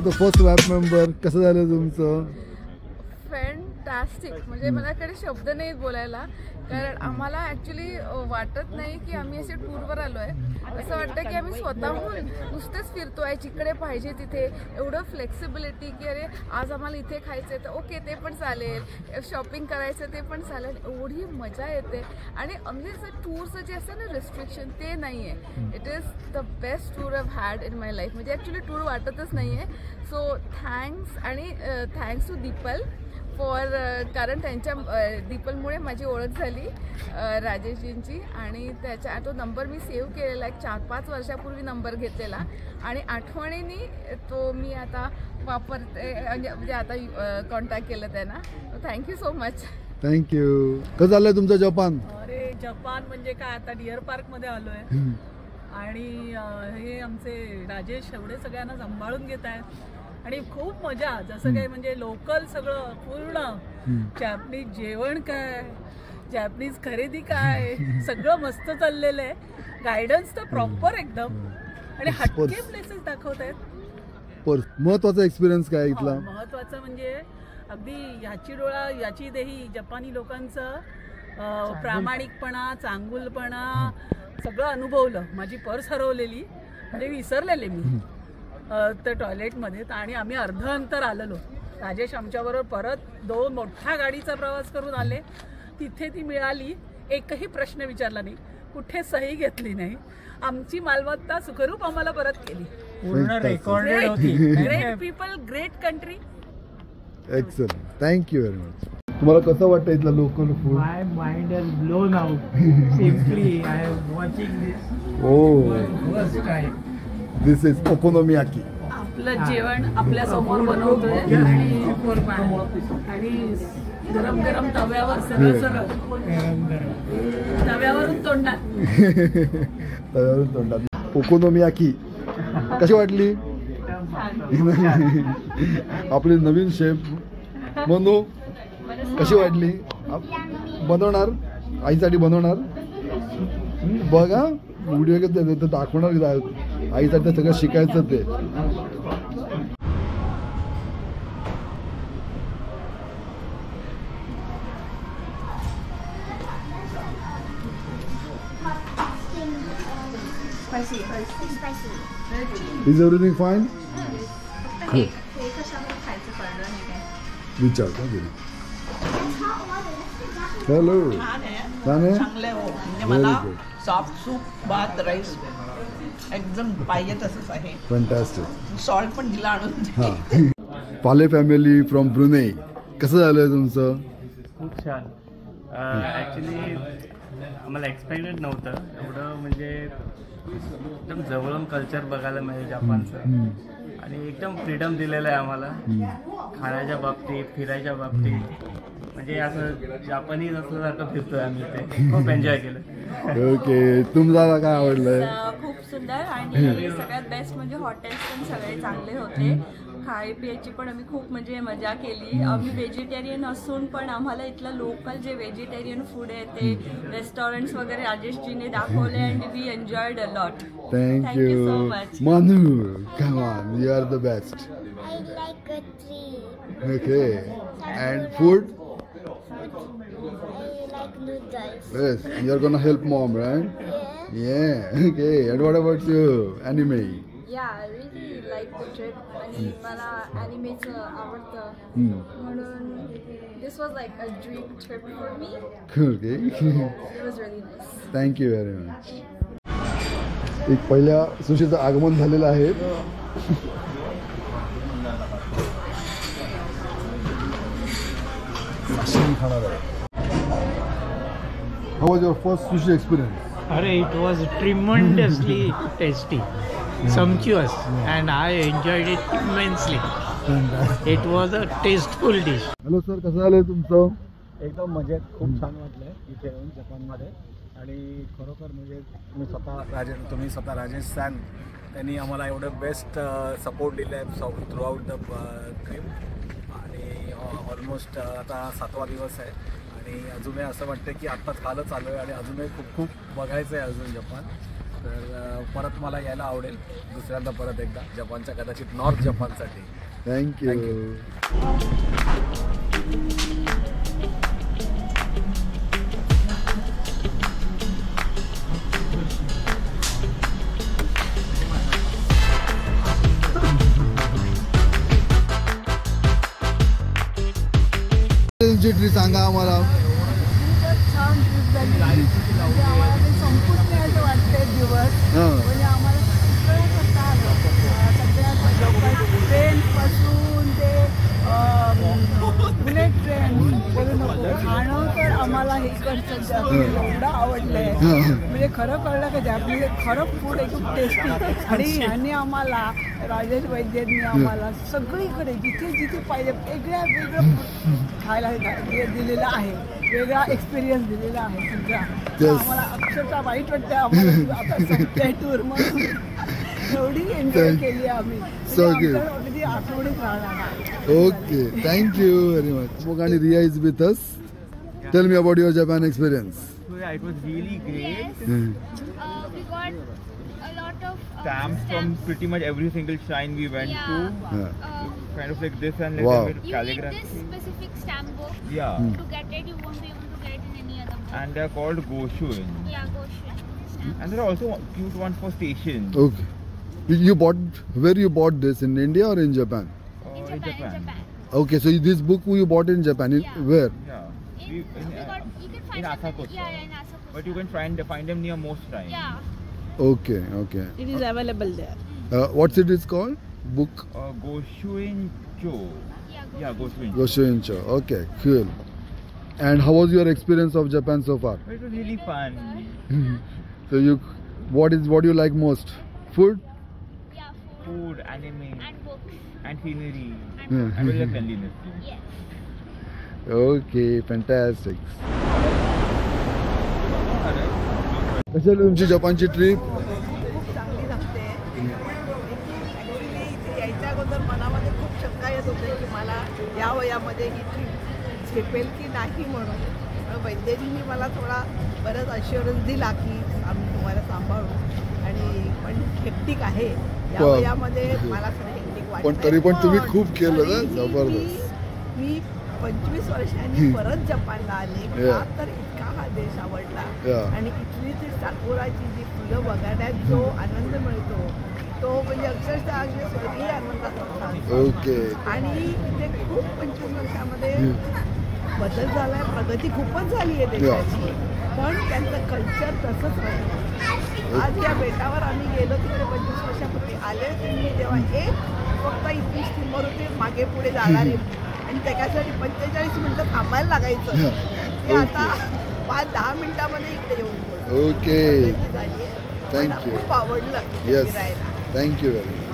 The first lab member. कसं झालं तुमचं? फॅन्टास्टिक. म्हणजे माझ्याकडे शब्द नाहीत बोलायला, कारण आम्हाला ॲक्च्युली वाटत नाही की आम्ही असे टूरवर आलो आहे. असं वाटतं की आम्ही स्वतःहून नुसतेच फिरतो आहे, जिकडे पाहिजे तिथे. एवढं फ्लेक्सिबिलिटी की अरे आज आम्हाला इथे खायचं आहे तर ओके ते पण चालेल, शॉपिंग करायचं ते पण चालेल. एवढी मजा येते. आणि म्हणजे असं टूरचं जे असतं ना रिस्ट्रिक्शन ते नाही आहे. It is the best tour I had in my life. म्हणजे ॲक्च्युली टूर वाटतच नाही आहे. So thanks. आणि थँक्स टू दीपल फॉर, कारण त्यांच्या दीपलमुळे माझी ओळख झाली राजेशजींची. आणि त्याच्या तो नंबर मी सेव्ह केलेला, एक 4-5 वर्षापूर्वी नंबर घेतलेला, आणि आठवणीने तो मी आता वापरते. म्हणजे आता कॉन्टॅक्ट केलं त्यांना. Thank you so much. थँक्यू. कसं झालंय तुमचं जपान? अरे जपान म्हणजे काय, आता डिअर पार्कमध्ये आलो आहे. आणि हे आमचे राजेश एवढे सगळ्यांना सांभाळून घेत आहेत. आणि खूप मजा, जसं काही म्हणजे लोकल सगळं पूर्ण. जॅपनीज जेवण काय, जॅपनीज खरेदी काय, सगळं मस्त चाललेलं आहे. गायडन्स तर प्रॉपर एकदम. आणि हटके प्लेसेस दाखवत आहेत. महत्वाचा एक्सपिरियन्स काय इथला? महत्वाचं म्हणजे अगदी याची डोळा याची देही, जपानी लोकांचं प्रामाणिकपणा, चांगुलपणा सगळं अनुभवलं. माझी पर्स हरवलेली, म्हणजे विसरलेले मी तर टॉयलेटमध्ये. आणि आम्ही अर्ध अंतर आलेलो. राजेश आमच्याबरोबर परत 2 मोठ्या गाडीचा प्रवास करून आले. तिथे ती मिळाली. एकही प्रश्न विचारला नाही, कुठे सही घेतली नाही. आमची मालमत्ता सुखरूप आम्हाला परत केली. पूर्ण रेकॉर्डेड होती. Great people, great country. Excellent. Thank you very much. तुम्हाला कसं वाटतं इथलं local food? My mind has blown out. Simply I am watching this. First time. This is okonomiyaki. आपलं जेवण आपल्या समोर बनवतोय. आणि गरम गरम तव्यावर सरळ सरळ तव्यावरून तोंडात. तव्यावरून तोंडात. ओकोनोमियाकी कशी वाटली? आपले नवीन शेफ मनू कशी वाटली? बनवणार, आईसाठी बनवणार. बघा व्हिडिओ दाखवणार आईसाठी सगळं शिकायचं ते. Is everything fine? विचार का घरी. हॅलो. चांगले हो. म्हणजे मला सॉफ्ट सूप, भात, राईस एकदम पाहिजे तसंच आहे. फॅन्टॅस्टिक. सॉल्ट पण दिला आणून. हां. पाले फॅमिली फ्रॉम ब्रुनेई. कसं झालं तुमचं? खूप छान. ॲक्च्युली आम्हाला एक्सपेक्टेड नव्हतं एवढं. म्हणजे एकदम जवळून कल्चर बघायला मिळेल जपानचं. आणि एकदम फ्रीडम दिलेलं आहे आम्हाला खाण्याच्या बाबतीत, फिरायच्या बाबतीत. म्हणजे असं जापानीज असल्यासारखं फिरतोय आम्ही इथे. खूप एन्जॉय केलं. ओके. तुम्हाला काय आवडलं? खूप सुंदर. आणि सगळ्यात बेस्ट म्हणजे हॉटेल्स पण सगळे चांगले होते. खाय पियाची पण आम्ही खूप म्हणजे मजा केली. आम्ही व्हेजिटेरियन असून पण आम्हाला इथलं लोकल जे व्हेजिटेरियन फूड आहे ते रेस्टॉरंट्स वगैरे राजेशजीने दाखवले. And we enjoyed a lot. Thank you so much. Manu. Come on, you are the best. I like a tree. Okay. And food? I like noodles. Yes. And you're gonna help mom, right? Yeah. Okay. And what about you? Anime? या I really like the trip. आणि मला ॲनिमेचं आवडतं म्हणून this was like a dream trip for me. Okay. It was really nice. Thank you very much. एक पहिल्या सुशीचं आगमन झालेलं आहे. खाणार आहे. How was your first sushi experience? Arey, it was tremendously tasty, sumptuous, and I enjoyed it immensely. It was a tasteful dish. Hello sir, कसं झालंय तुमचं? एकदम मजेत. खूप छान वाटलं इथे येऊन जपानमध्ये. आणि खरोखर म्हणजे तुम्ही स्वतः राजेश सॅन त्यांनी आम्हाला एवढं बेस्ट सपोर्ट दिलं आहे थ्रू आउट द ट्रिप. आणि ऑलमोस्ट आता 7वा दिवस आहे. आणि अजूनही असं वाटतं की आत्ताच कालच आलो आहे आणि अजूनही खूप खूप बघायचं आहे अजून जपान. तर परत मला यायला आवडेल दुसऱ्यांदा परत एकदा जपानच्या कदाचित नॉर्थ जपानसाठी. थँक्यू. तुमची ट्री सांगा आम्हाला. छान ट्रिप झाली. म्हणजे आम्हाला ते संपूच नाही असं वाटतंय दिवस. म्हणजे आम्हाला सगळं करता आलं. सगळ्या ट्रेनपासून ते बुलेट ट्रेन बोलू नको. खाणं तर आम्हाला इकडचं जास्त एवढं आवडलंय. म्हणजे खरं कळलं का जॅपनीज खरं फूड एकदम टेस्टी. आणि ह्यांनी आम्हाला राजेश वैद्यांनी आम्हाला सगळीकडे जिथे जिथे पाहिजे वेगळं खायला दिलेलं आहे. वेगळा एक्सपिरियन्स दिलेला आहे सगळा. आम्हाला अक्षरशः वाईट वाटतं आम्हाला आता संपते टूर म्हणून. एवढी एन्जॉय केली आम्ही. अगदी आठवणीत राहणार. Okay, thank you very much. आणि Riya is with us. Tell me about your Japan experience. It was really great. We got a lot of Stamps from pretty much every single shrine we went to. Kind of like this and like Wow. with You calligraphy. need this specific stamp book. Yeah. To get it, you won't be able to get it in any other book. And they're called Goshuin. Yeah, go shoot. And there are also cute ones for stations. Okay. You bought, where you bought this, in India or in Japan? In Japan. Okay, so this book you bought in Japan. Yeah. Where? Yeah. You can find in them. Asakusa. Yeah, in Asakusa. But you can find them near most shrines. Yeah. Okay, okay. It is available there. What's it is called? Book? Goshuin Cho. Yeah, Goshuin. Goshuin-cho. Okay, cool. And how was your experience of Japan so far? It was really fun. So what do you like most? Food? Yeah, Food, anime, and books. and scenery, Yeah. and the cleanliness. Yes. Okay, fantastic. कशी आहे तुमची जपानची trip? खूप चांगली लागते. Actually इथे यायच्या अगोदर मनामध्ये खूप शंका येत होते की मला या वयामध्ये ही ट्रिप झेपेल की नाही म्हणून. पण वैद्यजींनी मला थोडा बरंच अश्युरन्स दिला की आम्ही तुम्हाला सांभाळू. आणि पण हेक्टिक आहे या वा. वयामध्ये मला थोडं हेक्टिक वाटतं. पण तरी पण तुम्ही खूप केलं ना, जबरदस्त. मी 25 वर्षांनी परत जपानला आले. मला तर इतका हा देश आवडला. आणि इथली ती साकुराची जी फुलं बघण्यात जो आनंद मिळतो तो म्हणजे अक्षरशः अगदी स्वर्गीय आनंदाचा होता. ओके. आणि इथे खूप 25 वर्षामध्ये बदल झालाय. प्रगती खूपच झाली आहे देशाची. पण त्यांचं कल्चर तसंच राहिलं. आज या बेटावर आम्ही गेलो तिकडे 25 वर्षापूर्वी आले तुम्ही तेव्हा फक्त इतकी स्टीमर होते मागे पुढे जाणारे. आणि त्याच्यासाठी 45 मिनिटं थांबायला लागायचं. ते आता 5-10 मिनिटामध्ये इकडे येऊन ओके. झाली आहे. थँक्यू. खूप आवडलं येस, फिरायला. Thank you very much.